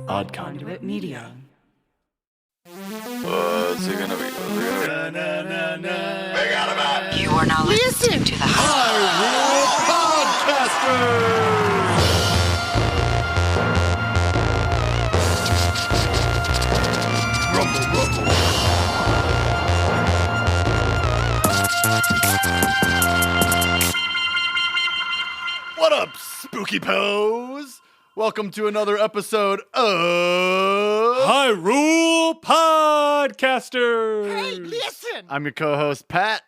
Odd Conduit Media. What's it gonna be? You are now listening to the Hyrule Podcasters! Rumble, rumble. What up, spooky pose? Welcome to another episode of Hyrule Podcasters! Hey, listen! I'm your co-host, Pat.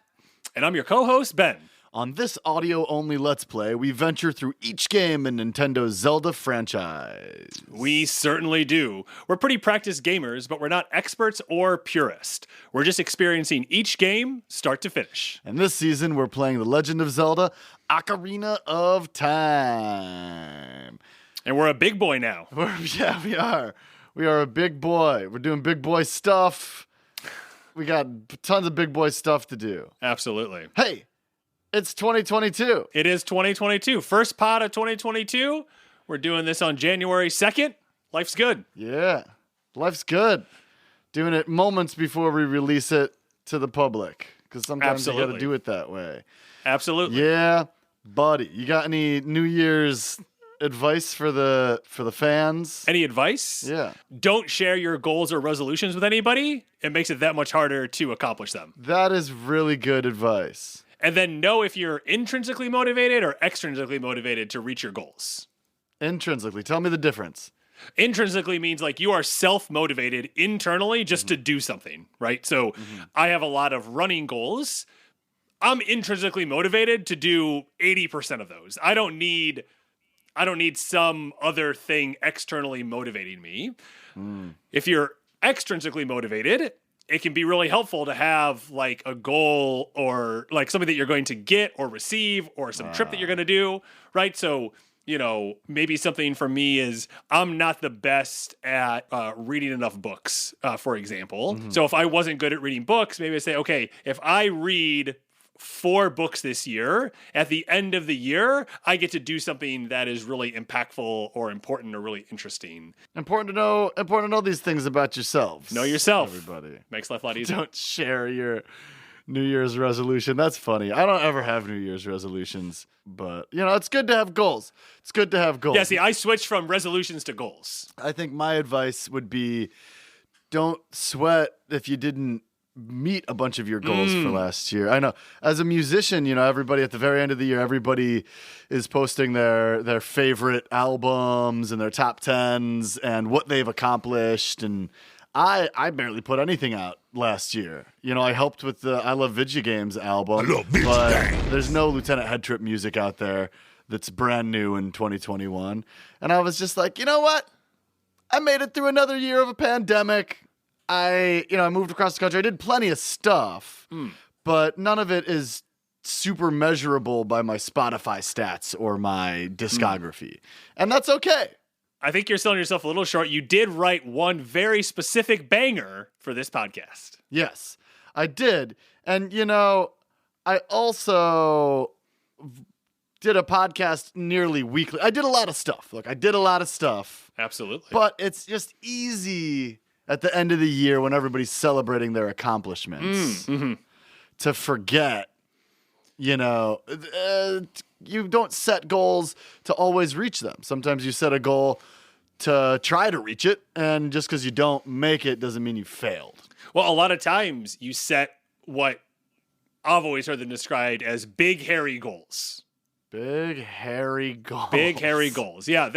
And I'm your co-host, Ben. On this audio-only Let's Play, we venture through each game in Nintendo's Zelda franchise. We certainly do. We're pretty practiced gamers, but we're not experts or purists. We're just experiencing each game start to finish. And this season, we're playing The Legend of Zelda Ocarina of Time. And we're a big boy now. Yeah, we are. We are a big boy. We're doing big boy stuff. We got tons of big boy stuff to do. Absolutely. Hey, it's 2022. It is 2022. First pod of 2022. We're doing this on January 2nd. Life's good. Yeah, life's good. Doing it moments before we release it to the public. Because sometimes you got to do it that way. Absolutely. Yeah, buddy. You got any New Year's advice for the fans? Any advice? Yeah. Don't share your goals or resolutions with anybody. It makes it that much harder to accomplish them. That is really good advice. And then know if you're intrinsically motivated or extrinsically motivated to reach your goals. Intrinsically. Tell me the difference. Intrinsically means like you are self-motivated internally just to do something, right? So I have a lot of running goals. I'm intrinsically motivated to do 80% of those. I don't need some other thing externally motivating me. If you're extrinsically motivated, it can be really helpful to have like a goal or like something that you're going to get or receive or some trip that you're going to do, right? So, you know, maybe something for me is I'm not the best at reading enough books, for example. So if I wasn't good at reading books, maybe I say, okay, if I read 4 books this year, at the end of the year, I get to do something that is really impactful or important or really interesting. Important to know these things about yourselves. Know yourself. Everybody. Makes life a lot easier. Don't share your New Year's resolution. That's funny. I don't ever have New Year's resolutions, but you know, it's good to have goals. It's good to have goals. Yeah, see, I switched from resolutions to goals. I think my advice would be don't sweat if you didn't meet a bunch of your goals for last year. I know as a musician, you know, everybody at the very end of the year, everybody is posting their favorite albums and their top 10s and what they've accomplished. And I barely put anything out last year. You know, I helped with the I Love Video Games album, but there's no Lieutenant Head Trip music out there that's brand new in 2021. And I was just like, you know what? I made it through another year of a pandemic. I moved across the country. I did plenty of stuff, but none of it is super measurable by my Spotify stats or my discography. And that's okay. I think you're selling yourself a little short. You did write one very specific banger for this podcast. Yes, I did. And, you know, I also did a podcast nearly weekly. I did a lot of stuff. Look, I did a lot of stuff. Absolutely. But it's just easy at the end of the year when everybody's celebrating their accomplishments to forget, you know, you don't set goals to always reach them. Sometimes you set a goal to try to reach it, and just because you don't make it doesn't mean you failed. Well, a lot of times you set what I've always heard them described as big, hairy goals. Big, hairy goals. Big, hairy goals. Yeah,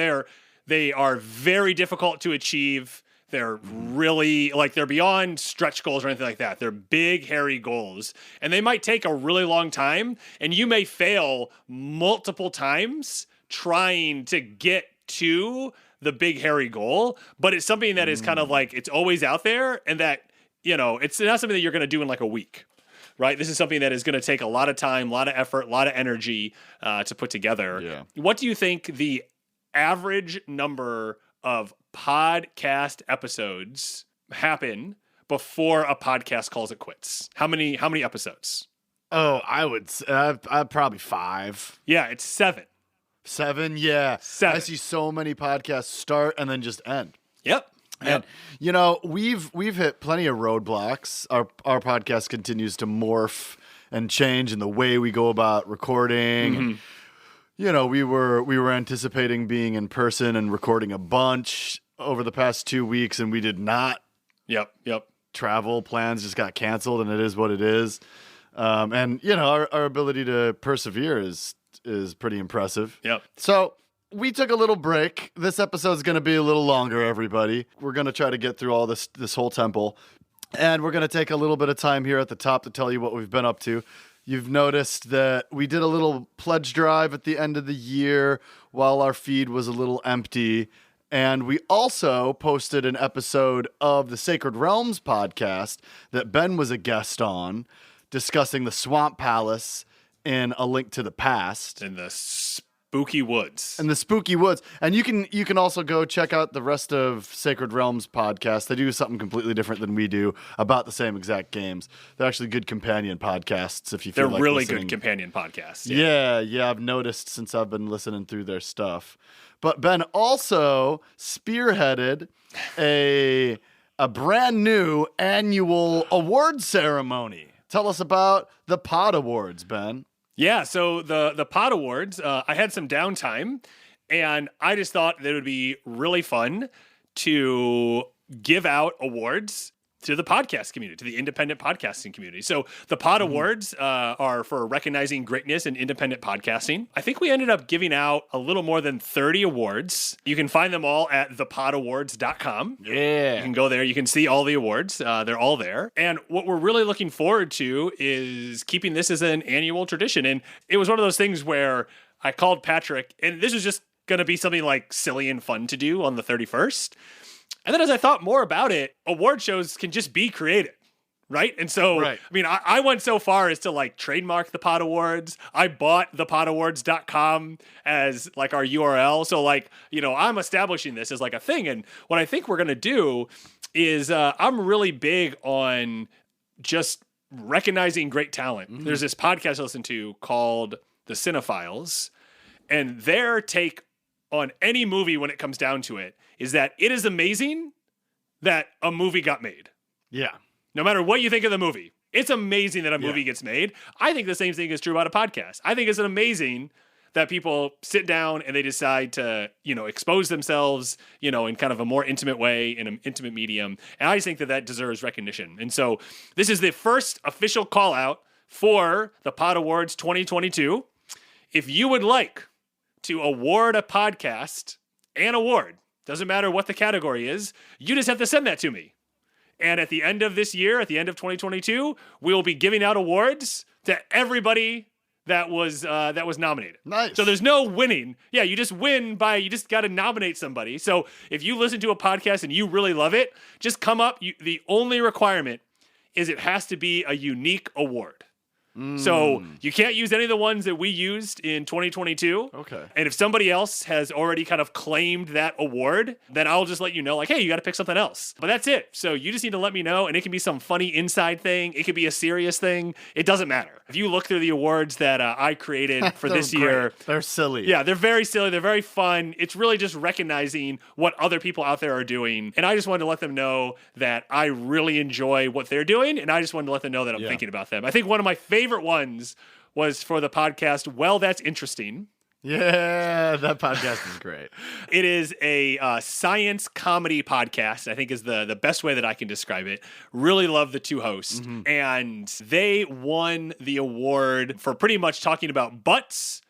they are very difficult to achieve. They're really, like, they're beyond stretch goals or anything like that. They're big, hairy goals. And they might take a really long time, and you may fail multiple times trying to get to the big, hairy goal. But it's something that is kind of like, it's always out there, and that, you know, it's not something that you're going to do in like a week, right? This is something that is going to take a lot of time, a lot of effort, a lot of energy to put together. Yeah. What do you think the average number of podcast episodes happen before a podcast calls it quits? How many episodes? Oh, I would probably 5. Yeah, it's 7. 7, yeah. 7. I see so many podcasts start and then just end. Yep. And we've hit plenty of roadblocks. Our podcast continues to morph and change in the way we go about recording. And, we were anticipating being in person and recording a bunch over the past 2 weeks, and we did not. Yep. Travel plans just got canceled, and it is what it is. Our ability to persevere is pretty impressive. Yep. So we took a little break. This episode is going to be a little longer, everybody. We're going to try to get through all this whole temple. And we're going to take a little bit of time here at the top to tell you what we've been up to. You've noticed that we did a little pledge drive at the end of the year while our feed was a little empty. And we also posted an episode of the Sacred Realms podcast that Ben was a guest on, discussing the Swamp Palace in A Link to the Past. In the spooky woods. And you can also go check out the rest of Sacred Realms podcast. They do something completely different than we do about the same exact games. They're actually good companion podcasts if you feel like really listening. Good companion podcasts. Yeah, I've noticed since I've been listening through their stuff. But Ben also spearheaded a brand new annual award ceremony. Tell us about the Pod Awards, Ben. Yeah, so the Pod Awards, I had some downtime, and I just thought that it would be really fun to give out awards to the podcast community, to the independent podcasting community. So the Pod Awards are for recognizing greatness in independent podcasting. I think we ended up giving out a little more than 30 awards. You can find them all at thepodawards.com. Yeah. You can go there. You can see all the awards. They're all there. And what we're really looking forward to is keeping this as an annual tradition. And it was one of those things where I called Patrick, and this was just going to be something like silly and fun to do on the 31st. And then as I thought more about it, award shows can just be created, right? And so, right. I mean, I went so far as to like trademark the Pod Awards. I bought thepodawards.com as like our URL. So like, I'm establishing this as like a thing. And what I think we're going to do is I'm really big on just recognizing great talent. Mm-hmm. There's this podcast I listen to called The Cinephiles, and their take on any movie when it comes down to it is that it is amazing that a movie got made. Yeah. No matter what you think of the movie, it's amazing that a movie gets made. I think the same thing is true about a podcast. I think it's amazing that people sit down and they decide to, expose themselves, in kind of a more intimate way, in an intimate medium. And I just think that deserves recognition. And so this is the first official call out for the Pod Awards 2022. If you would like to award a podcast an award, doesn't matter what the category is, you just have to send that to me. And at the end of this year, at the end of 2022, we will be giving out awards to everybody that was nominated. Nice. So there's no winning. Yeah, you just win you just got to nominate somebody. So if you listen to a podcast and you really love it, just come up. The only requirement is it has to be a unique award. So you can't use any of the ones that we used in 2022. Okay. And if somebody else has already kind of claimed that award, then I'll just let you know, like, hey, you got to pick something else. But that's it. So you just need to let me know, and it can be some funny inside thing. It could be a serious thing. It doesn't matter. If you look through the awards that I created for this year. They're silly. Yeah, they're very silly. They're very fun. It's really just recognizing what other people out there are doing. And I just wanted to let them know that I really enjoy what they're doing, and I just wanted to let them know that I'm thinking about them. I think one of my favorite ones was for the podcast Well, That's Interesting. Yeah, that podcast is great. It is a science comedy podcast, I think is the best way that I can describe it. Really love the two hosts. Mm-hmm. And they won the award for pretty much talking about butts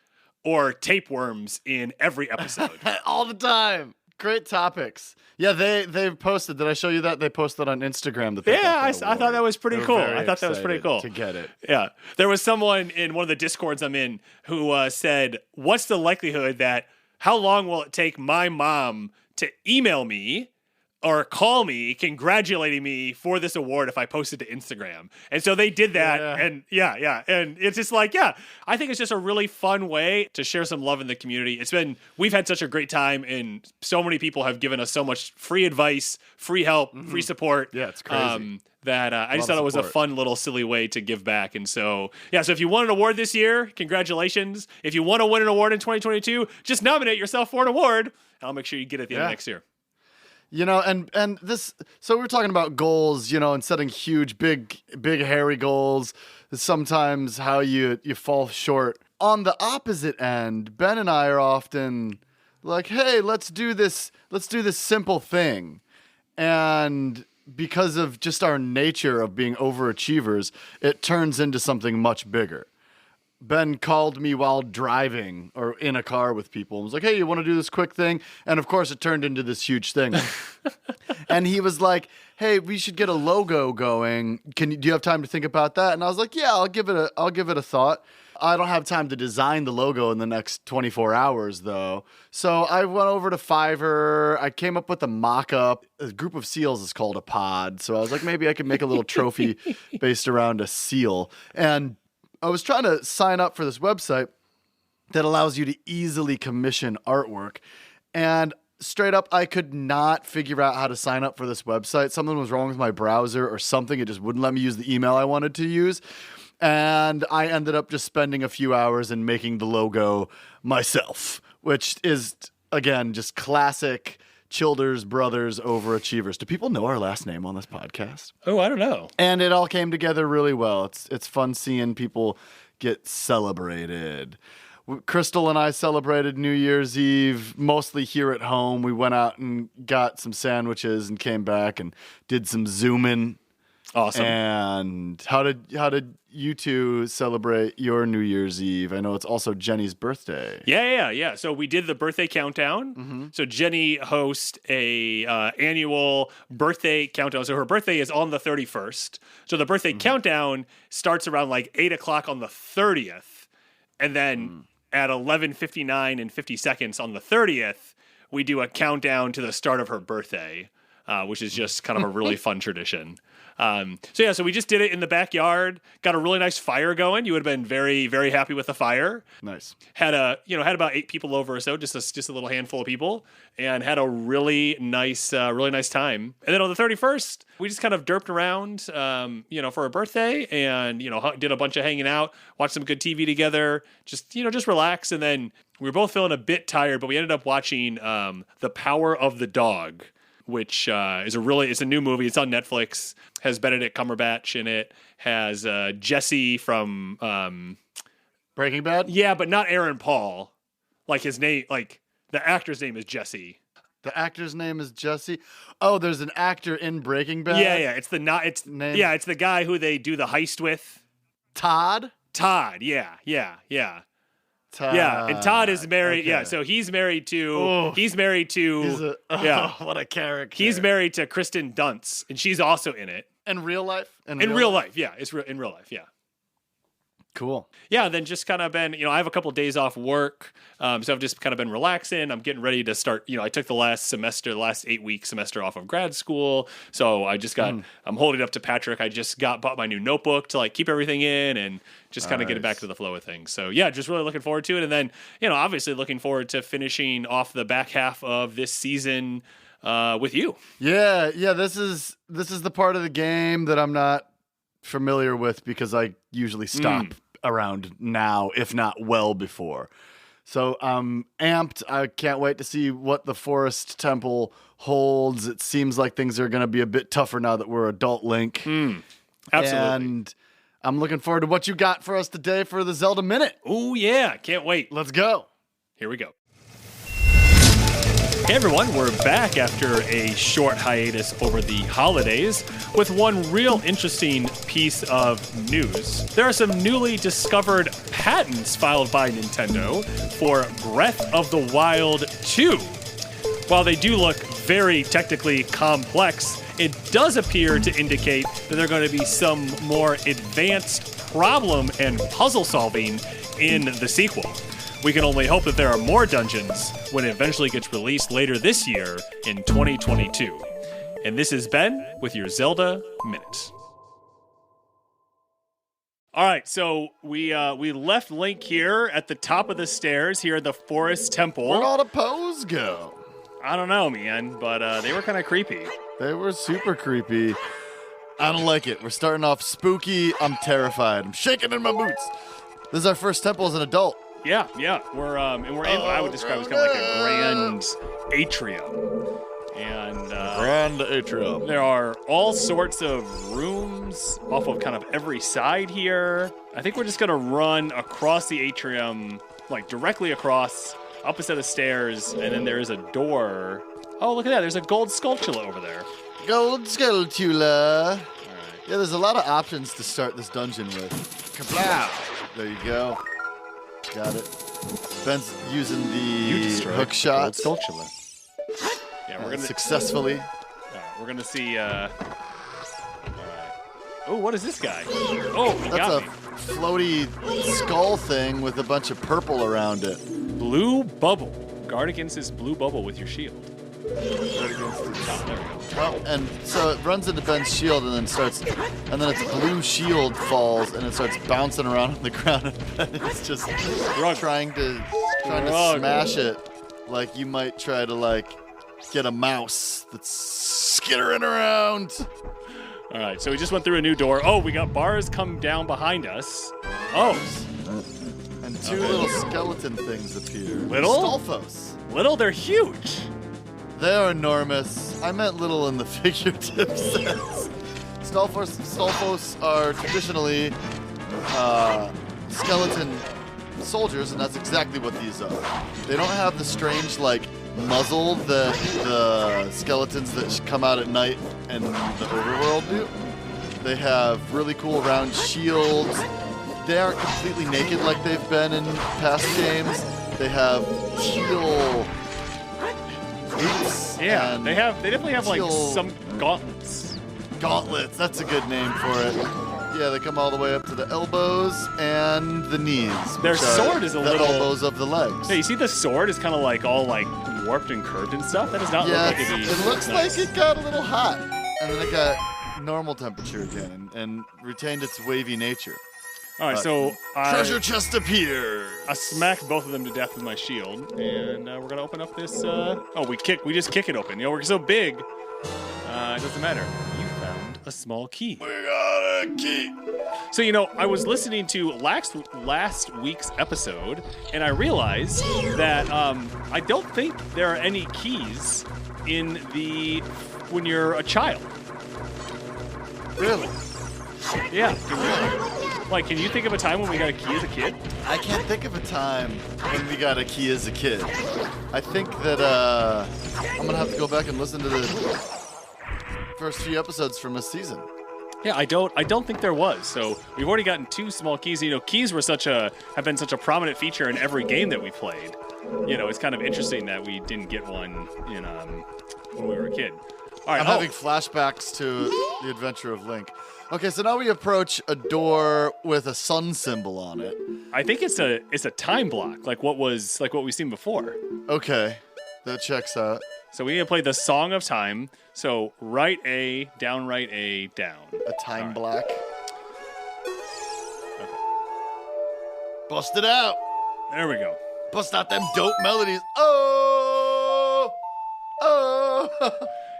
or tapeworms in every episode. All the time. Great topics. Yeah, they've posted. Did I show you that? They posted on Instagram that they I thought that was pretty cool. I thought that was pretty cool. To get it. Yeah. There was someone in one of the Discords I'm in who said, what's the likelihood that how long will it take my mom to email me or call me congratulating me for this award if I post it to Instagram? And so they did that. Yeah. And and it's just like, I think it's just a really fun way to share some love in the community. We've had such a great time, and so many people have given us so much free advice, free help, free support. Yeah, it's crazy. That I just thought it was a fun little silly way to give back. And so, so if you won an award this year, congratulations. If you want to win an award in 2022, just nominate yourself for an award, and I'll make sure you get it at the end of next year. You know, and this, so we're talking about goals, you know, and setting huge, big, hairy goals. Sometimes how you fall short. On the opposite end, Ben and I are often like, hey, let's do this simple thing. And because of just our nature of being overachievers, it turns into something much bigger. Ben called me while driving or in a car with people and was like, hey, you want to do this quick thing? And of course it turned into this huge thing. And he was like, hey, we should get a logo going. Do you have time to think about that? And I was like, yeah, I'll give it a thought. I don't have time to design the logo in the next 24 hours, though. So I went over to Fiverr. I came up with a mock-up. A group of seals is called a pod. So I was like, maybe I could make a little trophy based around a seal. And I was trying to sign up for this website that allows you to easily commission artwork. And straight up, I could not figure out how to sign up for this website. Something was wrong with my browser or something. It just wouldn't let me use the email I wanted to use. And I ended up just spending a few hours and making the logo myself, which is, again, just classic Childers Brothers overachievers. Do people know our last name on this podcast? Oh, I don't know. And it all came together really well. It's fun seeing people get celebrated. Crystal and I celebrated New Year's Eve mostly here at home. We went out and got some sandwiches and came back and did some Zooming. Awesome. And how did you two celebrate your New Year's Eve? I know it's also Jenny's birthday. Yeah. So we did the birthday countdown. Mm-hmm. So Jenny hosts a annual birthday countdown. So her birthday is on the 31st. So the birthday countdown starts around like 8 o'clock on the 30th. And then at 11:59 and 50 seconds on the 30th, we do a countdown to the start of her birthday, which is just kind of a really fun tradition. So we just did it in the backyard, got a really nice fire going. You would have been very, very happy with the fire. Nice. Had about 8 people over or so, just a little handful of people, and had a really nice time. And then on the 31st, we just kind of derped around, for her birthday and, did a bunch of hanging out, watched some good TV together, just relax. And then we were both feeling a bit tired, but we ended up watching, The Power of the Dog, which it's a new movie. It's on Netflix. Has Benedict Cumberbatch in it. Has Jesse from Breaking Bad? Yeah, but not Aaron Paul. Like his name, like the actor's name is Jesse. The actor's name is Jesse. Oh, there's an actor in Breaking Bad. Yeah. It's the guy who they do the heist with. Todd. Yeah. Todd. Yeah, and Todd is married. Okay. Yeah, so he's married to. What a character. He's married to Kristen Dunst, and she's also in it. In real life? In real life, yeah. It's in real life, yeah. Cool. Yeah, then just kind of been, I have a couple of days off work, so I've just kind of been relaxing. I'm getting ready to start, I took the last 8-week semester off of grad school, so I just got, I'm holding up to Patrick. I just bought my new notebook to keep everything in and just kind of getting back to the flow of things. So yeah, just really looking forward to it. And then, obviously looking forward to finishing off the back half of this season with you. Yeah. This is the part of the game that I'm not familiar with because I usually stop around now, if not well before. So I'm amped. I can't wait to see what the Forest Temple holds. It seems like things are going to be a bit tougher now that we're adult Link. Absolutely. And I'm looking forward to what you got for us today for the Zelda Minute. Oh yeah, can't wait. Let's go. Here we go. Hey everyone, we're back after a short hiatus over the holidays with one real interesting piece of news. There are some newly discovered patents filed by Nintendo for Breath of the Wild 2. While they do look very technically complex, it does appear to indicate that there are going to be some more advanced problem and puzzle solving in the sequel. We can only hope that there are more dungeons when it eventually gets released later this year in 2022. And this is Ben with your Zelda Minute. All right, so we left Link here at the top of the stairs here at the Forest Temple. Where'd all the pose go? I don't know, man, but they were kind of creepy. They were super creepy. I don't like it. We're starting off spooky. I'm terrified. I'm shaking in my boots. This is our first temple as an adult. Yeah. We're in what I would describe as kind of like a grand atrium. And Grand atrium. there are all sorts of rooms off of kind of every side here. I think we're just going to run across the atrium, like directly across, up a set of stairs, and then there is a door. Oh, look at that. There's a gold sculptula over there. Gold Sculptula. All right. Yeah, there's a lot of options to start this dungeon with. Kablow! There you go. Got it. Ben's using the hook shots. Gold sculptula. Yeah, we're gonna successfully. All right, we're gonna see. All right. Oh, what is this guy? Oh, he That's got a me. floaty skull thing with a bunch of purple around it. Blue bubble. Guard against this blue bubble with your shield. Oh, and so it runs into Ben's shield and then its blue shield falls and it starts bouncing around on the ground and it's just trying to smash it like you might try to like get a mouse that's skittering around. All right, so we just went through a new door. Oh, we got bars come down behind us. Oh, And two little skeleton things appear. Little? Stolfos. little, they're huge. They're enormous. I meant little in the figurative sense. Stolfos are traditionally skeleton soldiers, and that's exactly what these are. They don't have the strange, like, muzzle that the skeletons that come out at night and the overworld do. They have really cool round shields. They aren't completely naked like they've been in past games. They have teal boots. Yeah, and they definitely have like teal some gauntlets. gauntlets. That's a good name for it. Yeah, they come all the way up to the elbows and the knees. Their which are sword is a the little- elbows of the legs. Hey, you see the sword is kind of like all like warped and curved and stuff? That does not Yeah, look like it'd be it looks nice. like it got a little hot, and then it got normal temperature again, and retained its wavy nature. All right, so Treasure chest appears. I smacked both of them to death with my shield, and we're gonna open up this. We just kick it open. You know, we're so big. It doesn't matter. You found a small key. We got a key. So you know, I was listening to last week's episode, and I realized that I don't think there are any keys in when you're a child. Really? Yeah. Can you think of a time when we got a key as a kid? I can't think of a time when we got a key as a kid. I think that I'm gonna have to go back and listen to the first few episodes from this season. Yeah, I don't think there was. So we've already gotten 2 small keys. You know, keys have been such a prominent feature in every game that we played. You know, it's kind of interesting that we didn't get one in when we were a kid. All right, I'm having flashbacks to the Adventure of Link. Okay, so now we approach a door with a sun symbol on it. I think it's a time block, like what we've seen before. Okay, that checks out. So we need to play the Song of Time. So right A, down, right A, down. A time All right. block. Okay. Bust it out. There we go. Bust out them dope melodies. Oh! Oh!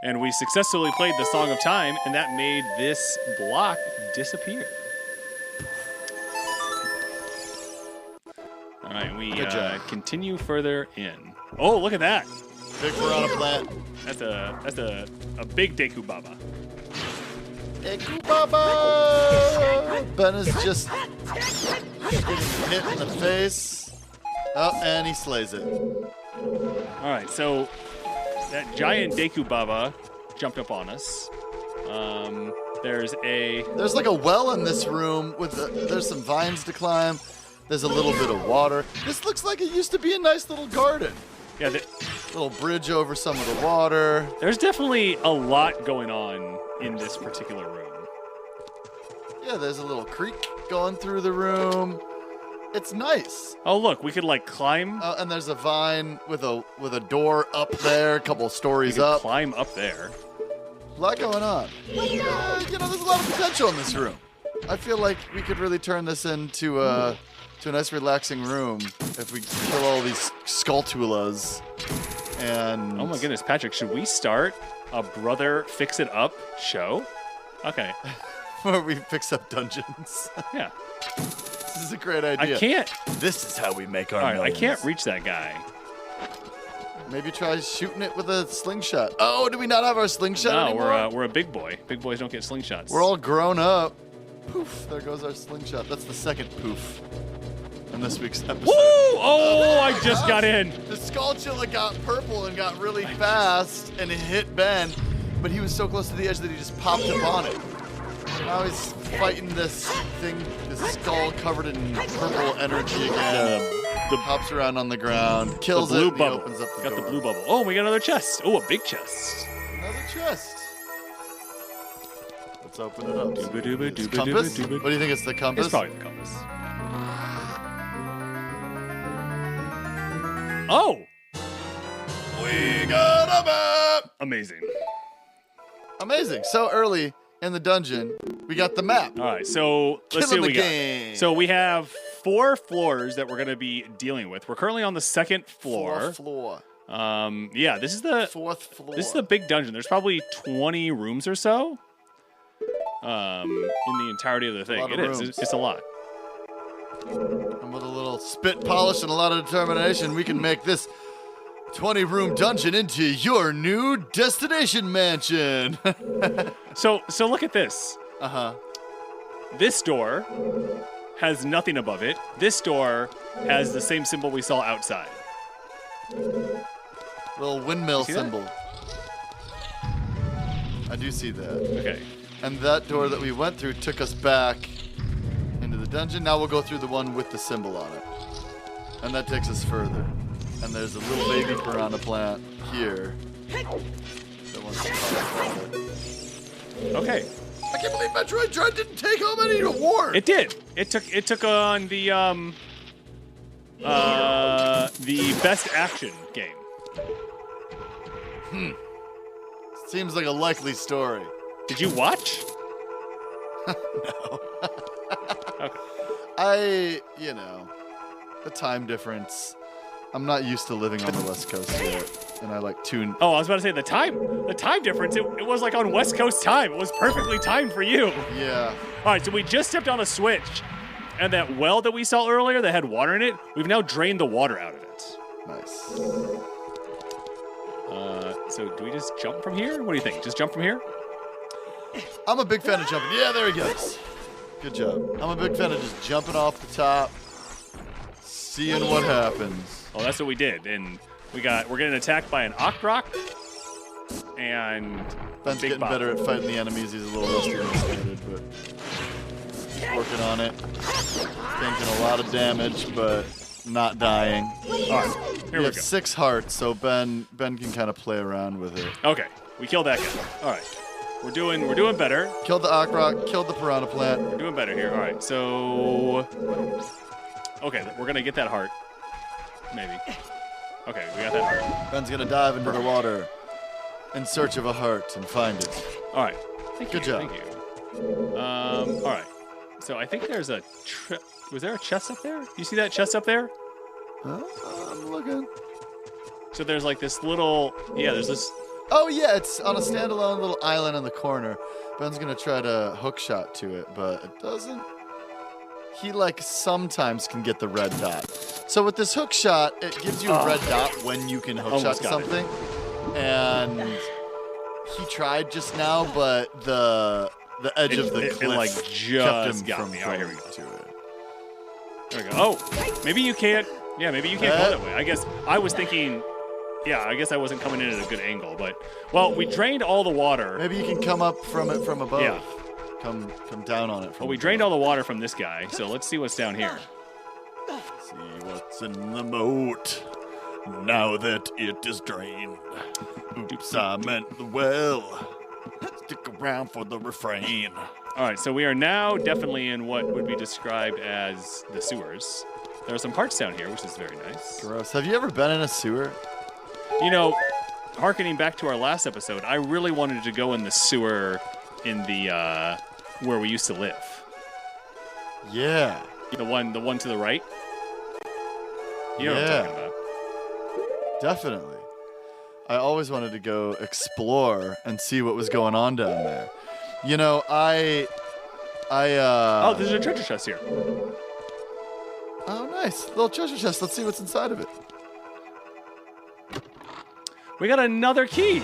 And we successfully played the Song of Time, and that made this block disappear. All right, we Good job. continue further in. Oh, look at that! Big piranha plant. That's a big Deku Baba. Deku Baba! Ben is just getting hit in the face. Oh, and he slays it. All right, so that giant Deku Baba jumped up on us. There's like a well in this room there's some vines to climb. There's a little bit of water. This looks like it used to be a nice little garden. Yeah, Little bridge over some of the water. there's definitely a lot going on in this particular room. Yeah, there's a little creek going through the room. It's nice. Oh, look, we could like climb. And there's a vine with a door up there, a couple stories We could up. climb up there. A lot going on. You know, there's a lot of potential in this room. I feel like we could really turn this into a nice, relaxing room if we kill all these Skulltulas. And Oh my goodness, Patrick, should we start a Brother Fix It Up show? Okay, where we fix up dungeons. yeah. This is a great idea. I can't. This is how we make our All right, I millions. can't reach that guy. Maybe try shooting it with a slingshot. Oh, do we not have our slingshot anymore? No, we're a big boy. Big boys don't get slingshots. We're all grown up. Poof, there goes our slingshot. That's the second poof in this week's episode. Woo! Oh, I just got in. The Skulltula got purple and got really fast and it hit Ben, but he was so close to the edge that he just popped up on it. Now he's fighting this thing, this skull covered in purple energy again. The hops around on the ground, kills the blue it, and bubble. he opens up the Got door. the blue bubble. Oh, we got another chest. Oh, a big chest. Another chest. Let's open it up. Dooba-dooba, It's dooba-dooba, compass? dooba. What do you think? It's the compass? It's probably the compass. Oh, We got a map. amazing. Amazing. So early in the dungeon, we got the map. All right, so let's see Killing what we the got. game. So we have 4 floors that we're going to be dealing with. We're currently on the 2nd floor. Fourth floor. Yeah, this is the Fourth floor. This is the big dungeon. There's probably 20 rooms or so. In the entirety of the thing. lot of It is. rooms. It's a lot. And with a little spit polish and a lot of determination, we can make this 20-room dungeon into your new destination mansion. So look at this. Uh-huh. This door has nothing above it. This door has the same symbol we saw outside. Little windmill See that? symbol. I do see that. Okay. And that door that we went through took us back into the dungeon. Now we'll go through the one with the symbol on it. And that takes us further. And there's a little baby piranha plant here. That wants to follow it. Okay. I can't believe Metroid Dread didn't take home any award. It did. It took on the best action game. Seems like a likely story. Did you watch? The time difference. I'm not used to living on the West Coast yet, and I like tune. Oh, I was about to say the time difference. It was like on West Coast time. It was perfectly timed for you. Yeah. All right, so we just stepped on a switch, and that well that we saw earlier that had water in it, we've now drained the water out of it. Nice. So do we just jump from here? What do you think? Just jump from here? I'm a big fan of jumping. Yeah, there he goes. Good job. I'm a big fan of just jumping off the top, seeing what happens. Oh, that's what we did, and we're getting attacked by an Octrock and Ben's Big getting Bob. better at fighting the enemies. He's a little rusty than started, but he's working on it. Taking a lot of damage, but not dying. All right, here we have go. 6 hearts, so Ben can kind of play around with it. Okay, we killed that guy. All right, we're doing better. Killed the Okrock, killed the piranha plant. We're doing better here. All right, so okay, we're gonna get that heart, maybe. Okay, we got that heart. Ben's gonna dive into the water in search of a heart and find it. All right, Good job. Thank you. All right, so I think there's a was there a chest up there? You see that chest up there? I'm looking. So there's like this little there's this. Oh yeah, it's on a standalone little island in the corner. Ben's gonna try to hook shot to it, but it doesn't. He sometimes can get the red dot. So with this hook shot, it gives you a red dot when you can hook shot Almost got it. something. And he tried just now, but the edge of the cliff kept just him got from me. All right, here we going go. to it. There we go. Oh, maybe you can't. Yeah, maybe you can't go that way. I guess I was thinking. Yeah, I guess I wasn't coming in at a good angle, but we drained all the water. Maybe you can come up from it from above. Yeah. Come down on it from Well, we drained all the water from this guy, so let's see what's down here. See what's in the moat now that it is drained. Oops, I meant the well. Stick around for the refrain. All right, so we are now definitely in what would be described as the sewers. There are some parts down here, which is very nice. Gross. Have you ever been in a sewer? You know, hearkening back to our last episode, I really wanted to go in the sewer in the where we used to live. Yeah. The one to the right. You know what I'm talking about. Definitely. I always wanted to go explore and see what was going on down there. You know, Oh, there's a treasure chest here. Oh, nice. Little treasure chest. Let's see what's inside of it. we got another key.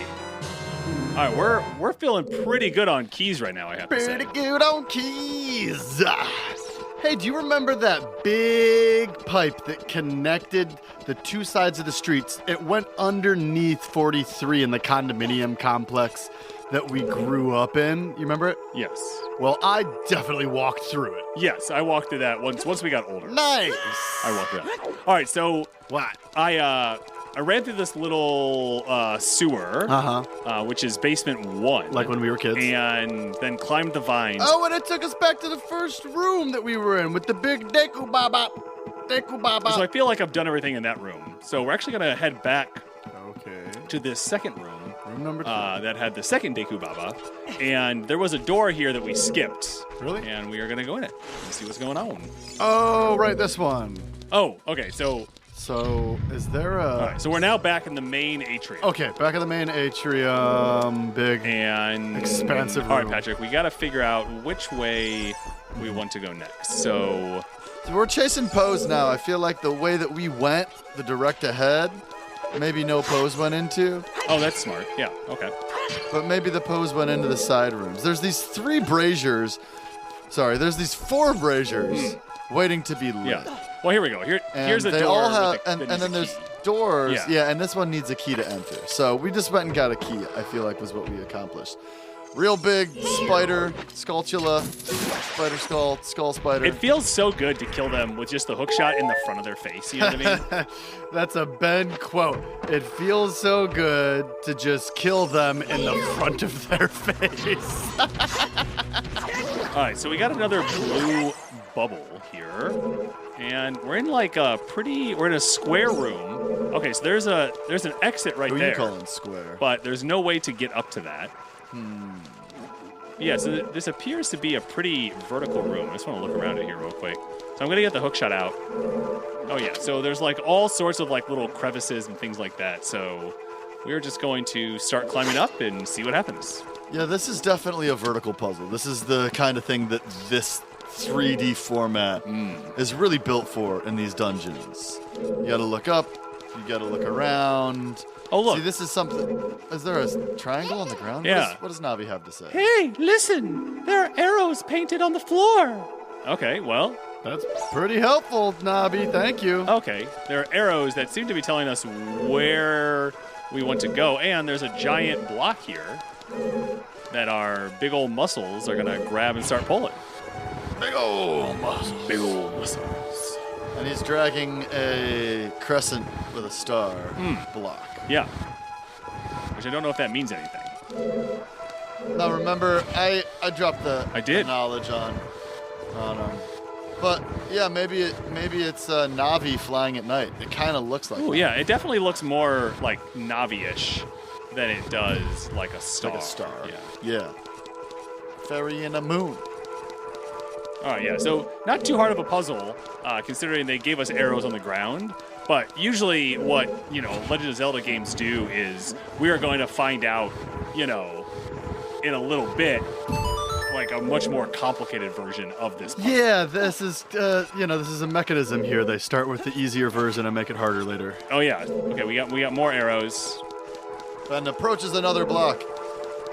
All right, we're feeling pretty good on keys right now, I have to say. Pretty good on keys. Hey, do you remember that big pipe that connected the two sides of the streets? It went underneath 43 in the condominium complex that we grew up in. You remember it? Yes. Well, I definitely walked through it. Yes, I walked through that once we got older. Nice. I walked through that. All right, so What? I ran through this little sewer, which is basement 1. Like when we were kids? And then climbed the vines. Oh, and it took us back to the first room that we were in with the big Deku Baba. Deku Baba. So I feel like I've done everything in that room. So we're actually going to head back to this second room. Room number 2. That had the second Deku Baba. And there was a door here that we skipped. Really? And we are going to go in it and see what's going on. Oh, right, this one. Oh, okay. So is there a... all right, so we're now back in the main atrium. Okay, back in the main atrium. Big And expansive room. All right, Patrick, we got to figure out which way we want to go next. So we're chasing Pose now. I feel like the way that we went, the direct ahead, maybe no Pose went into. oh, that's smart. Yeah, okay. But maybe the Pose went into the side rooms. There's these 3 braziers. Sorry, there's these 4 braziers waiting to be lit. Yeah. Well, here we go. Here's a they door. all have, with a, and that needs then a there's key. doors. Yeah. Yeah, and this one needs a key to enter. So we just went and got a key, I feel like was what we accomplished. Real big spider, skulltula, spider skull spider. It feels so good to kill them with just the hook shot in the front of their face. You know what I mean? That's a Ben quote. It feels so good to just kill them in the front of their face. All right, so we got another blue bubble here, and we're in like we're in a square room. Okay, so there's an exit right Who are there. you calling square? But there's no way to get up to that. Yeah, so this appears to be a pretty vertical room. I just want to look around it here real quick. So I'm gonna get the hook shot out. Oh yeah, so there's like all sorts of like little crevices and things like that. So we're just going to start climbing up and see what happens. Yeah, this is definitely a vertical puzzle. This is the kind of thing that this 3D format is really built for in these dungeons. You gotta look up, you gotta look around. Oh, look. See, this is something. Is there a triangle on the ground? Yeah. What does Navi have to say? Hey, listen! There are arrows painted on the floor. Okay, well. That's pretty helpful, Navi. Thank you. Okay, there are arrows that seem to be telling us where we want to go, and there's a giant block here that our big old muscles are gonna grab and start pulling. Big old muscles. Big old muscles. And he's dragging a crescent with a star block. Yeah. Which I don't know if that means anything. Now remember, I dropped the knowledge on him. But yeah, maybe it's Navi flying at night. It kind of looks like. Oh yeah, it definitely looks more like Navi-ish than it does like a star. Like a star. Yeah. Fairy in a moon. All right, yeah. So not too hard of a puzzle, considering they gave us arrows on the ground. But usually, what Legend of Zelda games do is we are going to find out, in a little bit, like a much more complicated version of this puzzle. Yeah, this is this is a mechanism here. They start with the easier version and make it harder later. Oh yeah. Okay, we got more arrows. And approaches another block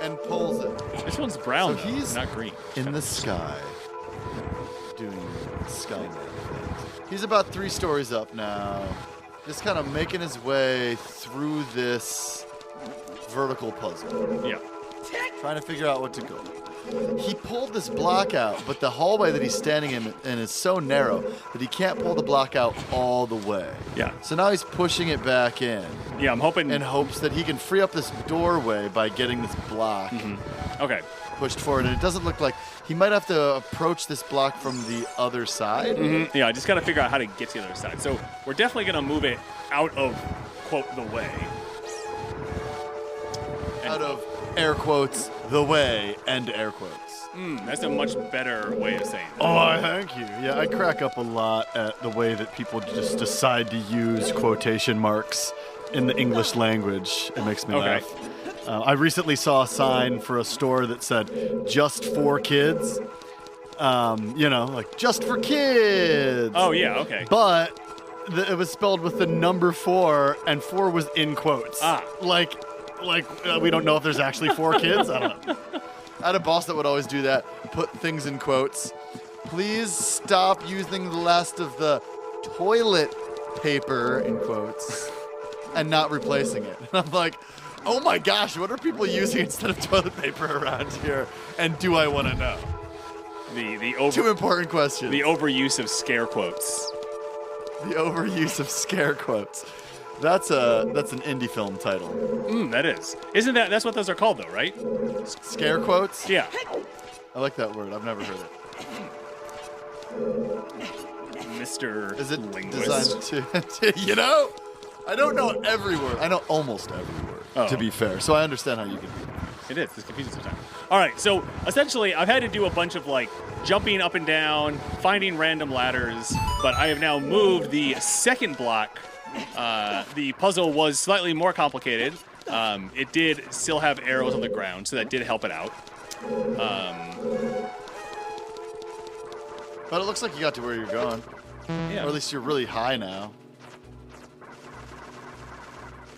and pulls it. This one's brown, So though, he's not green. In the sky, doing Skynet things. He's about 3 stories up now, just kind of making his way through this vertical puzzle. Yeah. Trying to figure out what to go. He pulled this block out, but the hallway that he's standing in is so narrow that he can't pull the block out all the way. Yeah. So now he's pushing it back in. Yeah, I'm hoping. In hopes that he can free up this doorway by getting this block Okay. pushed forward. And it doesn't look like he might have to approach this block from the other side. Yeah, I just got to figure out how to get to the other side. So we're definitely going to move it out of, quote, the way. Out of air quotes, the way, and air quotes. That's a much better way of saying that. Oh, thank you. Yeah, I crack up a lot at the way that people just decide to use quotation marks in the English language. It makes me laugh. I recently saw a sign for a store that said, just for kids. Like, just for kids. Oh, yeah, okay. But it was spelled with the number 4, and 4 was in quotes. Like we don't know if there's actually 4 kids. I don't know. I had a boss that would always do that, put things in quotes. Please stop using the last of the toilet paper in quotes and not replacing it. And I'm like, oh my gosh, what are people using instead of toilet paper around here? And do I want to know? Two important questions. The overuse of scare quotes. The overuse of scare quotes. That's an indie film title. That is. That's what those are called though, right? Scare quotes? Yeah. I like that word. I've never heard it. Mr. Is it Linguist. designed to you know? I don't know every word. I know almost every word, to be fair. So I understand how you can do that. It is. It's confusing sometimes. All right. So essentially, I've had to do a bunch of like jumping up and down, finding random ladders, but I have now moved the second block. The puzzle was slightly more complicated. It did still have arrows on the ground, so that did help it out. But it looks like you got to where you're going. Yeah. Or at least you're really high now.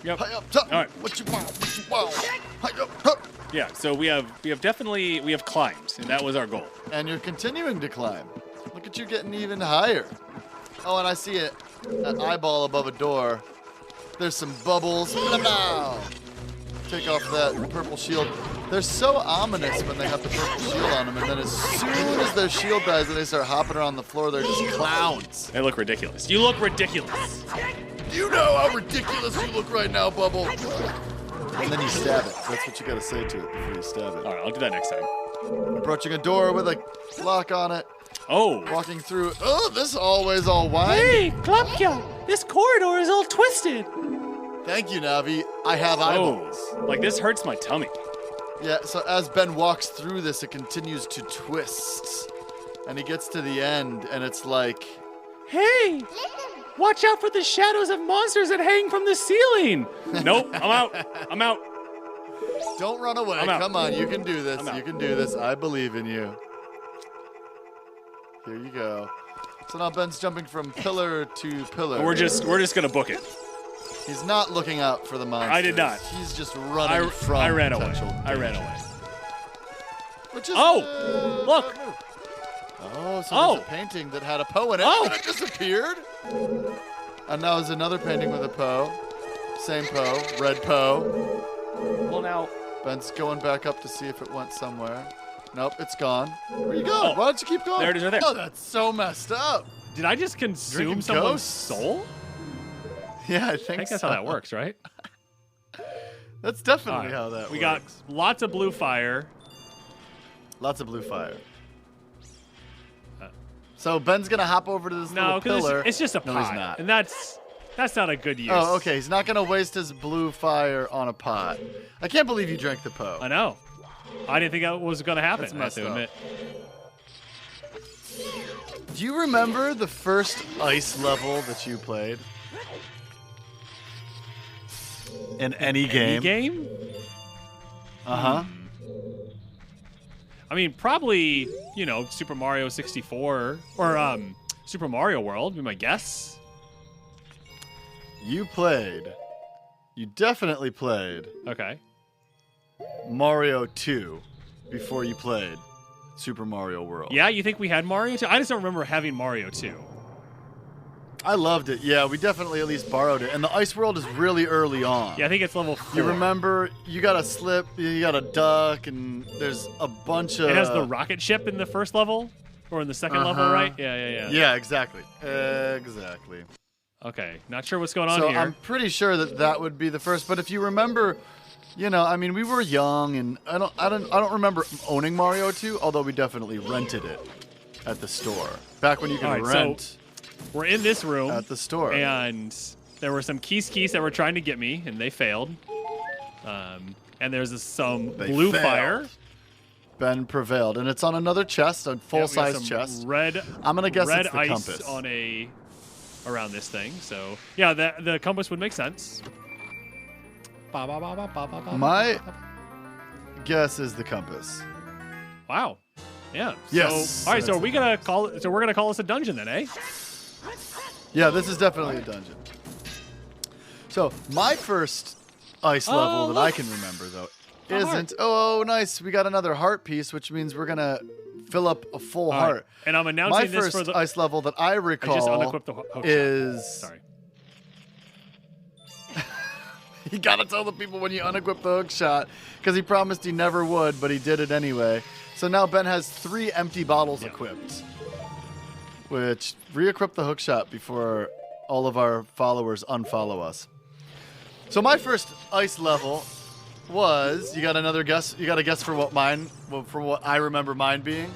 Yep. High up top. All right. What you want? What you want? High up top. Yeah. So we have climbed, and that was our goal. And you're continuing to climb. Look at you getting even higher. Oh, and I see an eyeball above a door. There's some bubbles. Take off that purple shield. They're so ominous when they have the purple shield on them, and then as soon as their shield dies and they start hopping around the floor, they're just clowns. They look ridiculous. You look ridiculous. You know how ridiculous you look right now, Bubble. And then you stab it. That's what you gotta say to it before you stab it. All right, I'll do that next time. Approaching a door with a lock on it. Oh. Walking through. Oh, this hallway's all wide. Hey, Klopka, this corridor is all twisted. Thank you, Navi. I have eyeballs. Like this hurts my tummy. Yeah, so as Ben walks through this, it continues to twist. And he gets to the end, and it's like... Hey, watch out for the shadows of monsters that hang from the ceiling. Nope, I'm out. Don't run away. Come on, you can do this. You can do this. I believe in you. Here you go. So now Ben's jumping from pillar to pillar. And we're just gonna book it. He's not looking out for the monsters. I did not. He's just running from I ran away. potential I ran danger. away. Which is, look. Oh, so there's a painting that had a Poe in it, and it disappeared. And now there's another painting with a Poe. Same Poe, red Poe. Well, now Ben's going back up to see if it went somewhere. Nope, it's gone. Where you going? Why don't you keep going? There it is right there. Oh, that's so messed up. Did I just consume Drinking someone's ghosts? soul? Yeah, I I think think that's so. how that works, right? That's definitely how that works. We got lots of blue fire. Lots of blue fire. So Ben's gonna hop over to this little pillar. It's just a pot. No, he's not. And that's not a good use. Oh, okay. He's not gonna waste his blue fire on a pot. I can't believe you drank the Poe. I know. I didn't think that was going to happen. That's I have messed to up. admit. Do you remember the first ice level that you played? In any game? Any game? Uh-huh. I mean, probably, Super Mario 64 or Super Mario World would be my guess. You definitely played Okay. Mario 2 before you played Super Mario World. Yeah, you think we had Mario 2? I just don't remember having Mario 2. I loved it. Yeah, we definitely at least borrowed it. And the ice world is really early on. Yeah, I think it's level 4. You remember, you got to slip, you got to duck, and there's a bunch of... It has the rocket ship in the first level? Or in the second level, right? Yeah. Yeah, exactly. Exactly. Okay, not sure what's going on So here. I'm pretty sure that would be the first. But if you remember, I mean, we were young, and I don't remember owning Mario 2, although we definitely rented it at the store. Back when you could rent... So we're in this room at the store, and there were some keys that were trying to get me, and they failed. And there's some blue fire. Ben prevailed, and it's on another chest, a full-size chest. I'm gonna guess it's the ice compass on around this thing. So yeah, the compass would make sense. My guess is the compass. Wow. Yeah. Yes. So, all right. So we're gonna call this a dungeon then, eh? Yeah, this is definitely a dungeon. So my first ice level that I can remember, though, isn't. Oh, nice. We got another heart piece, which means we're going to fill up a full heart. Right. And I'm announcing this for the ice level that I recall I just unequipped the hook is... shot. Sorry. You got to tell the people when you unequip the hook shot, because he promised he never would, but he did it anyway. So now Ben has 3 empty bottles equipped, which re-equip the hook shot before all of our followers unfollow us. So my first ice level was, you got another guess? You got a guess for what I remember mine being?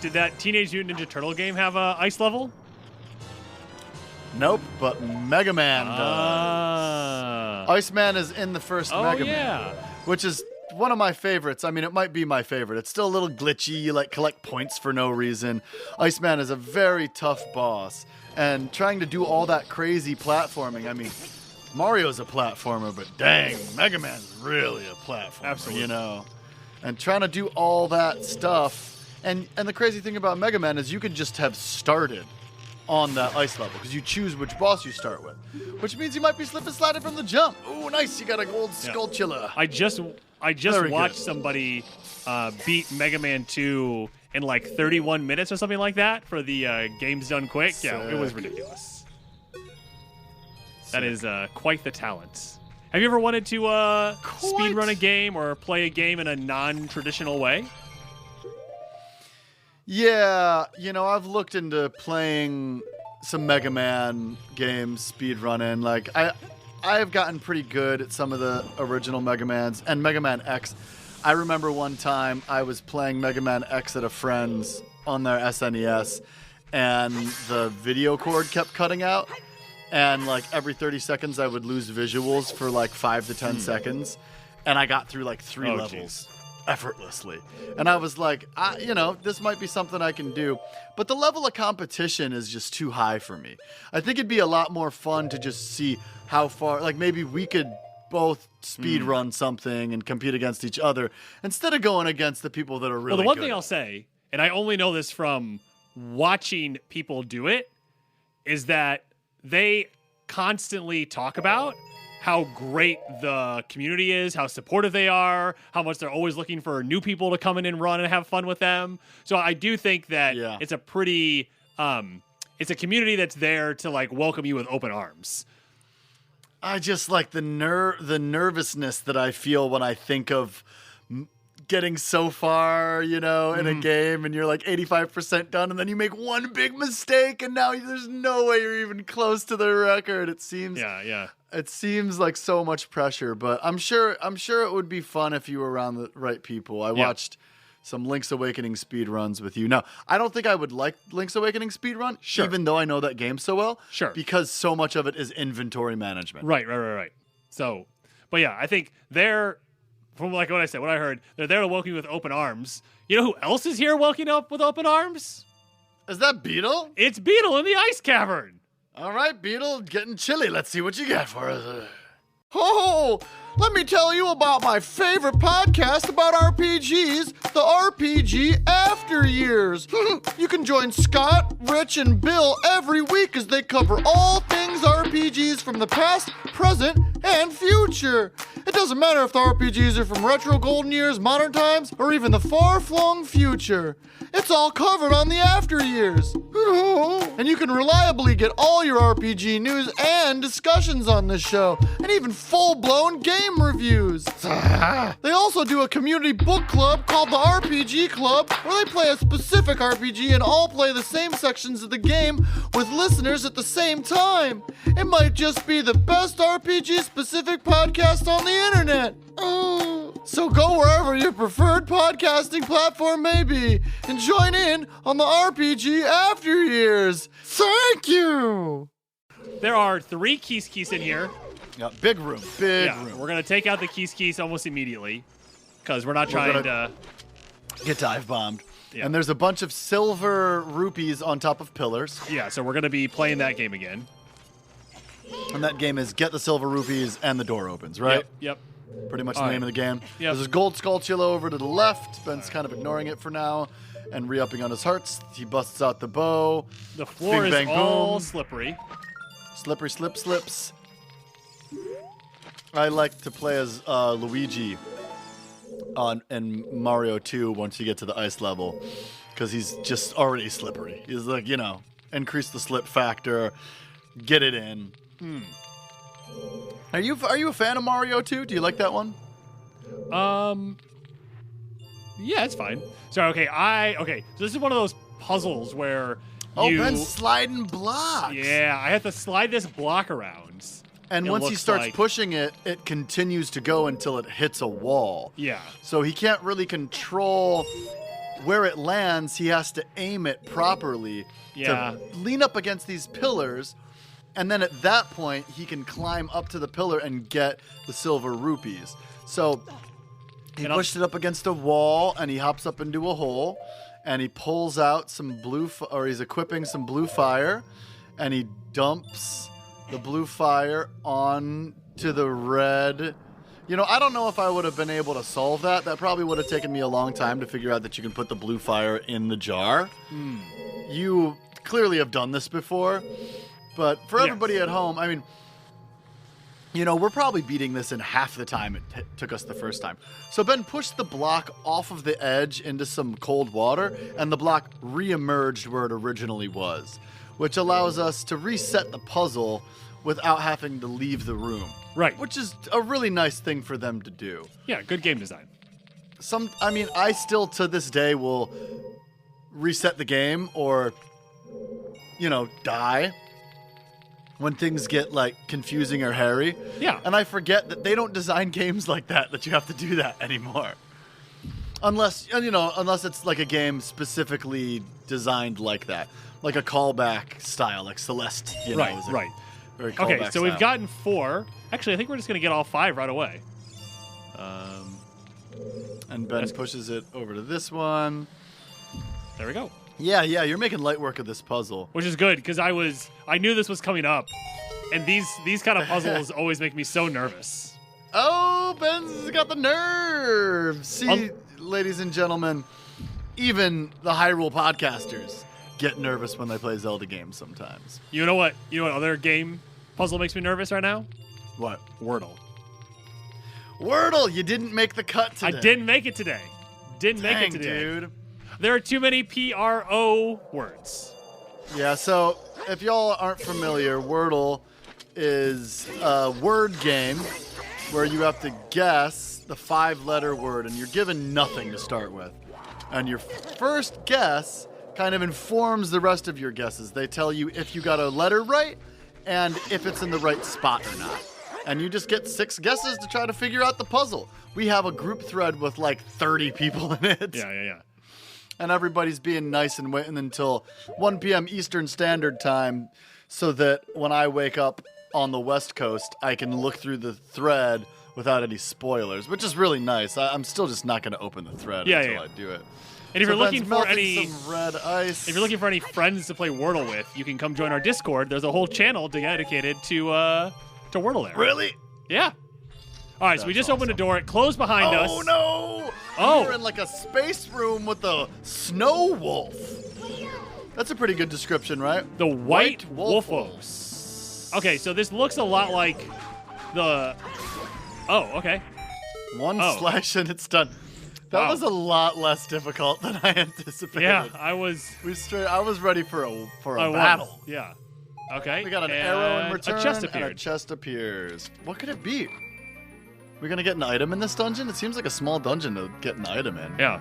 Did that Teenage Mutant Ninja Turtle game have a ice level? Nope, but Mega Man does. Iceman is in the first Mega Man, which is one of my favorites. I mean, it might be my favorite. It's still a little glitchy. You collect points for no reason. Iceman is a very tough boss, and trying to do all that crazy platforming. I mean, Mario's a platformer, but dang, Mega Man's really a platformer. Absolutely. You know, and trying to do all that stuff. And the crazy thing about Mega Man is you could just have started on that ice level, because you choose which boss you start with, which means you might be slip and sliding from the jump. Ooh, nice! You got a gold Skulltula. I just watched somebody beat Mega Man 2 in like 31 minutes or something like that for the Games Done Quick. Sick. Yeah, it was ridiculous. That is quite the talent. Have you ever wanted to speedrun a game or play a game in a non-traditional way? Yeah, I've looked into playing some Mega Man games, speedrunning. Like, I have gotten pretty good at some of the original Mega Mans and Mega Man X. I remember one time I was playing Mega Man X at a friend's on their SNES, and the video cord kept cutting out. And like every 30 seconds, I would lose visuals for like 5 to 10 seconds, and I got through like 3 levels. Effortlessly. And I was like, this might be something I can do. But the level of competition is just too high for me. I think it'd be a lot more fun to just see how far, like maybe we could both speed run something and compete against each other instead of going against the people that are really good. Well, the one thing I'll say, and I only know this from watching people do it, is that they constantly talk about how great the community is, how supportive they are, how much they're always looking for new people to come in and run and have fun with them. So I do think that it's a pretty, it's a community that's there to like welcome you with open arms. I just like the nervousness that I feel when I think of getting so far, in a game, and you're like 85% done, and then you make one big mistake, and now there's no way you're even close to the record. It seems, it seems like so much pressure, but I'm sure it would be fun if you were around the right people. I watched some Link's Awakening speed runs with you. Now, I don't think I would like Link's Awakening speed run, even though I know that game so well, because so much of it is inventory management. Right. So, but yeah, I think from like what I said, what I heard, they're there to welcome you with open arms. You know who else is here welcoming up with open arms? Is that Beetle? It's Beetle in the ice cavern. All right, Beetle, getting chilly. Let's see what you got for us. Oh, let me tell you about my favorite podcast about RPGs, the RPG After Years. You can join Scott, Rich, and Bill every week as they cover all things RPGs from the past, present, and future. It doesn't matter if the RPGs are from retro golden years, modern times, or even the far-flung future. It's all covered on the After Years. And you can reliably get all your RPG news and discussions on this show, and even full-blown game reviews. They also do a community book club called the RPG Club, where they play a specific RPG and all play the same sections of the game with listeners at the same time. It might just be the best RPG-specific podcast on the internet. So go wherever your preferred podcasting platform may be and join in on the RPG After Years. Thank you! There are 3 keys in here. Yeah, big room. Big room. We're going to take out the keys almost immediately because we're not trying to get dive bombed. Yeah. And there's a bunch of silver rupees on top of pillars. Yeah, so we're going to be playing that game again. And that game is get the silver rupees and the door opens, right? Yep. Pretty much the name of the game. Yep. There's a gold Skulltula over to the left. Ben's kind of ignoring it for now. and re-upping on his hearts. He busts out the bow. The floor Bing, is bang, all boom. slippery. Slippery slip slips. I like to play as Luigi in Mario 2 once you get to the ice level, because he's just already slippery. He's like, increase the slip factor, get it in. Are you a fan of Mario 2? Do you like that one? Yeah, it's fine. Sorry, okay. So this is one of those puzzles where Ben's sliding blocks. Yeah, I have to slide this block around. And It once he looks starts like- pushing it, it continues to go until it hits a wall. Yeah. So he can't really control where it lands. He has to aim it properly Yeah. to lean up against these pillars. And then at that point, he can climb up to the pillar and get the silver rupees. So he pushed it up against a wall, and he hops up into a hole, and he pulls out some he's equipping some blue fire, and he dumps the blue fire onto the red. I don't know if I would have been able to solve that. That probably would have taken me a long time to figure out that you can put the blue fire in the jar. You clearly have done this before, but for everybody at home, I mean, we're probably beating this in half the time it took us the first time. So Ben pushed the block off of the edge into some cold water, and the block re-emerged where it originally was, which allows us to reset the puzzle without having to leave the room. Right. Which is a really nice thing for them to do. Yeah, good game design. I still to this day will reset the game or, die when things get confusing or hairy. Yeah. And I forget that they don't design games like that you have to do that anymore. Unless it's like a game specifically designed like that. Like a callback style, like Celeste, Right. Very Okay, callback so we've style. gotten 4. Actually, I think we're just going to get all 5 right away. And Ben pushes it over to this one. There we go. Yeah, you're making light work of this puzzle. Which is good, because I knew this was coming up. And these kind of puzzles always make me so nervous. Oh, Ben's got the nerves. See, ladies and gentlemen, even the Hyrule Podcasters get nervous when they play Zelda games sometimes. You know what other game puzzle makes me nervous right now? What? Wordle. Wordle, you didn't make the cut today. I didn't make it today. Didn't make it Dang, today. dude. There are too many PRO words. Yeah, so if y'all aren't familiar, Wordle is a word game where you have to guess the 5-letter word, and you're given nothing to start with. And your first guess kind of informs the rest of your guesses. They tell you if you got a letter right and if it's in the right spot or not. And you just get 6 guesses to try to figure out the puzzle. We have a group thread with 30 people in it. Yeah. And everybody's being nice and waiting until 1 p.m. Eastern Standard Time so that when I wake up on the West Coast, I can look through the thread without any spoilers, which is really nice. I'm still just not going to open the thread until I do it. And if So you're looking Ben's for melting any some red ice. If you're looking for any friends to play Wordle with, you can come join our Discord. There's a whole channel dedicated to Wordle there. Really? Yeah. All right, so we That's just opened a awesome. door. It closed behind us. Oh no! Oh. We're in a space room with a snow wolf. That's a pretty good description, right? The White Wolfos. Wolfos. Okay, so this looks a lot like the... Oh, okay. One Oh. slash and it's done. That Wow. was a lot less difficult than I anticipated. Yeah, I was... I was ready for a I was. battle. Yeah. Okay. We got an arrow in and return, A chest and a appeared. chest appears. What could it be? We gonna get an item in this dungeon? It seems like a small dungeon to get an item in. Yeah.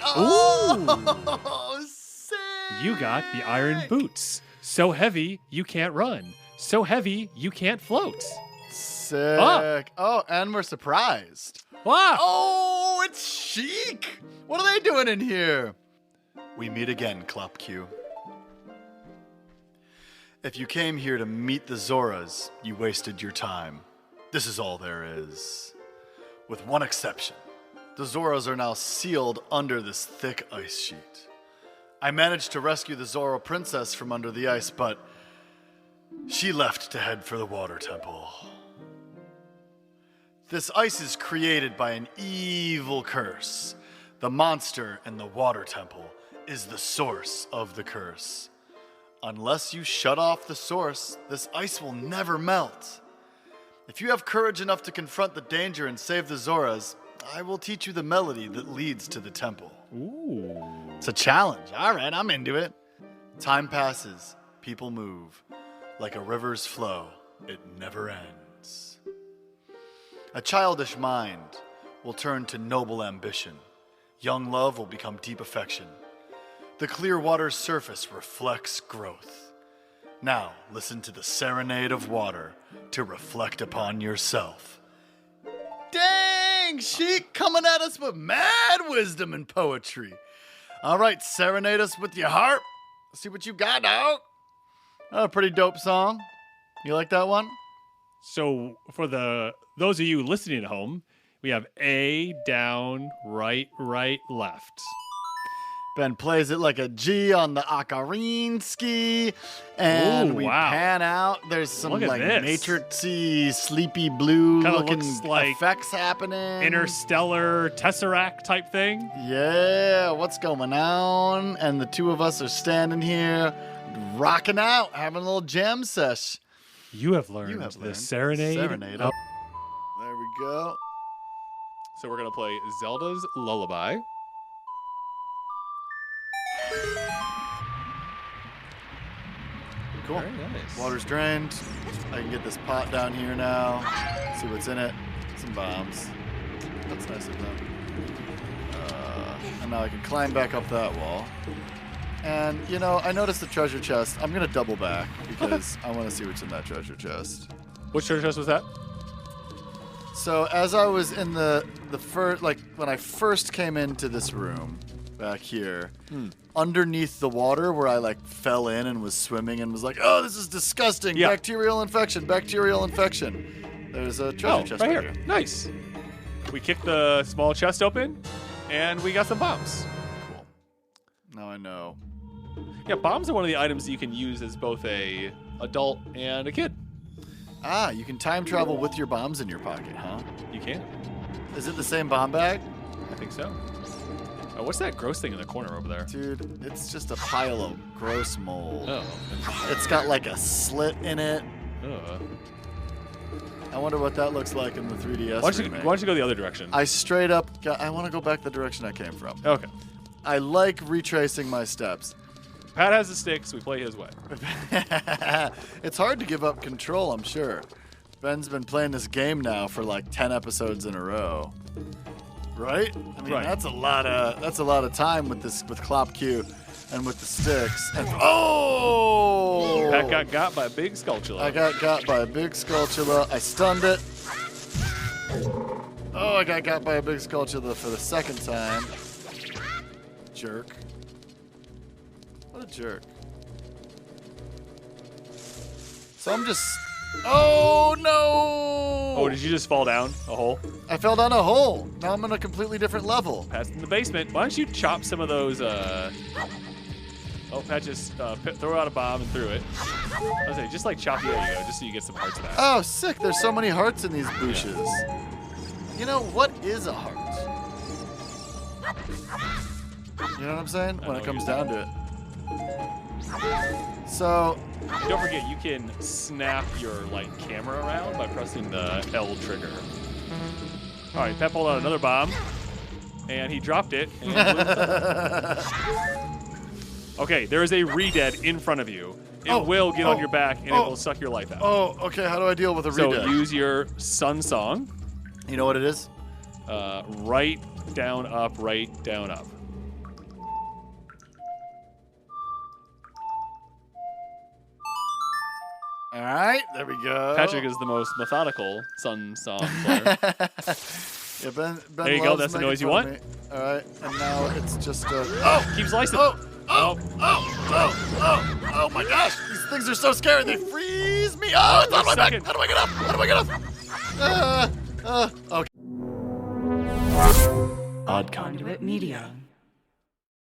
Oh, sick! You got the iron boots. So heavy, you can't run. So heavy, you can't float. Sick. Ah. Oh, and we're surprised. Wow. Oh, it's Sheik! What are they doing in here? We meet again, Klopq. If you came here to meet the Zoras, you wasted your time. This is all there is. With one exception. The Zoras are now sealed under this thick ice sheet. I managed to rescue the Zora princess from under the ice, but she left to head for the water temple. This ice is created by an evil curse The monster in the water temple is the source of the curse. Unless you shut off the source, this ice will never melt. If you have courage enough to confront the danger and save the Zoras, I will teach you the melody that leads to the temple. Ooh. It's a challenge. All right, I'm into it. Time passes. People move. Like a river's flow, it never ends. A childish mind will turn to noble ambition. Young love will become deep affection. The clear water's surface reflects growth. Now, listen to the serenade of water to reflect upon yourself. Dang, Sheik coming at us with mad wisdom and poetry. All right, serenade us with your harp. See what you got, dog. Oh, a pretty dope song. You like that one? So for those of you listening at home, we have A, down, right, left. Ben plays it like a G on the ocarina ski, and Ooh, we wow. pan out. There's some Look at like this. matrixy, sleepy blue Kinda looking looks like effects happening. Interstellar Tesseract type thing. Yeah, what's going on? And the two of us are standing here, rocking out, having a little jam sesh. You have learned You have the learned serenade. Serenade. of- There we go. So we're gonna play Zelda's Lullaby. Cool. Very nice. Water's drained. I can get this pot down here now. See what's in it. Some bombs. That's nice of them. And now I can climb back up that wall. And, you know, I noticed the treasure chest. I'm going to double back because I want to see what's in that treasure chest. Which treasure chest was that? So as I was in the first, like when I first came into this room back here, underneath the water where I like fell in and was swimming and was like, oh, this is disgusting. Yeah. Bacterial infection. There's a treasure chest right here. Nice. We kicked the small chest open, and we got some bombs. Cool. Now I know. Yeah, bombs are one of the items that you can use as both a adult and a kid. Ah, you can time travel with your bombs in your pocket, huh? You can. Is it the same bomb bag? I think so. Oh, what's that gross thing in the corner over there? Dude, it's just a pile of gross mold. Oh. It's got like a slit in it. I wonder what that looks like in the 3DS Why remake. don't you go the other direction? I straight up, I want to go back the direction I came from. Okay. I like retracing my steps. Pat has the sticks. We play his way. It's hard to give up control, I'm sure. Ben's been playing this game now for like 10 episodes in a row. Right? I mean, Right. that's a lot of time with Clop Q and with the sticks. And oh! Pat got by a big Skulltula. I got by a big Skulltula. I stunned it. Oh, I got by a big Skulltula for the second time. Jerk. What a jerk. So I'm just... Oh, no! Oh, did you just fall down a hole? I fell down a hole. Now I'm in a completely different level. Pat's in the basement. Why don't you chop some of those, Oh, Pat just threw out a bomb and threw it. I was say, just like chop the area, just so you get some hearts back. Oh, sick. There's so many hearts in these bushes. You know, what is a heart? You know what I'm saying? When it comes down to it. So... Don't forget, you can snap your like camera around by pressing the L trigger. All right, Pat pulled out another bomb, and he dropped it. And okay, there is a re-dead in front of you. It will get on your back, and it will suck your life out. Oh, okay. How do I deal with a So redead? use your Sun Song. You know what it is? Right, down, up, right, down, up. All right, there we go. Patrick is the most methodical Sun Song player. Yeah, Ben There you go, loves that's the making noise you fun of want. me. All right, and now it's just a... Oh, keep slicing. Oh my gosh, these things are so scary. They freeze me. Oh, it's on my back. Second. How do I get up? Okay. Conduit Media.